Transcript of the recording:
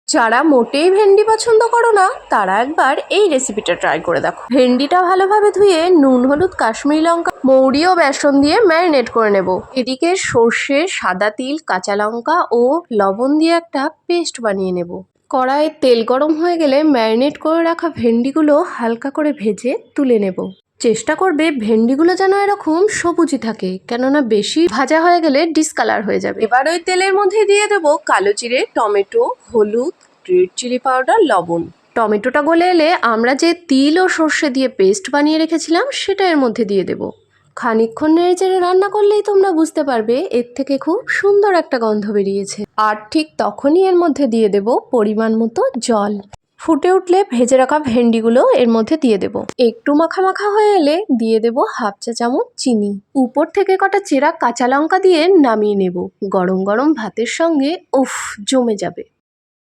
যারা মোটেই ভেন্ডি পছন্দ করো না তারা একবার এই রেসিপিটা ট্রাই করে দেখো। ভেন্ডিটা ভালোভাবে ধুয়ে নুন, হলুদ, কাশ্মীরি লঙ্কা, মৌরি ও বেসন দিয়ে ম্যারিনেট করে নেব। এদিকে সর্ষে, সাদা তিল, কাঁচা লঙ্কা ও লবণ দিয়ে একটা পেস্ট বানিয়ে নেব। কড়াইয়ে তেল গরম হয়ে গেলে ম্যারিনেট করে রাখা ভেন্ডিগুলো হালকা করে ভেজে তুলে নেব। চেষ্টা করবে ভেন্ডিগুলো যেন এরকম সবুজই থাকে, কেননা বেশি ভাজা হয়ে গেলে ডিসকালার হয়ে যাবে। এবার ওই তেলের মধ্যে দিয়ে দেবো কালো জিরে, টমেটো, হলুদ, রেড চিলি পাউডার, লবণ। টমেটোটা গলে এলে আমরা যে তিল ও সর্ষে দিয়ে পেস্ট বানিয়ে রেখেছিলাম সেটা এর মধ্যে দিয়ে দেব। খানিকক্ষণ নেড়েচেড়ে রান্না করলেই তোমরা বুঝতে পারবে এর থেকে খুব সুন্দর একটা গন্ধ বেরিয়েছে। আর ঠিক তখনই এর মধ্যে দিয়ে দেব পরিমাণ মতো জল। ফুটে উঠলে ভেজে রাখা ভেন্ডিগুলো এর মধ্যে দিয়ে দেব। একটু মাখা মাখা হয়ে এলে দিয়ে দেব হাফ চা চামচ চিনি। উপর থেকে কটা চেরা কাঁচা লঙ্কা দিয়ে নামিয়ে নেব। গরম গরম ভাতের সঙ্গে উফ, জমে যাবে।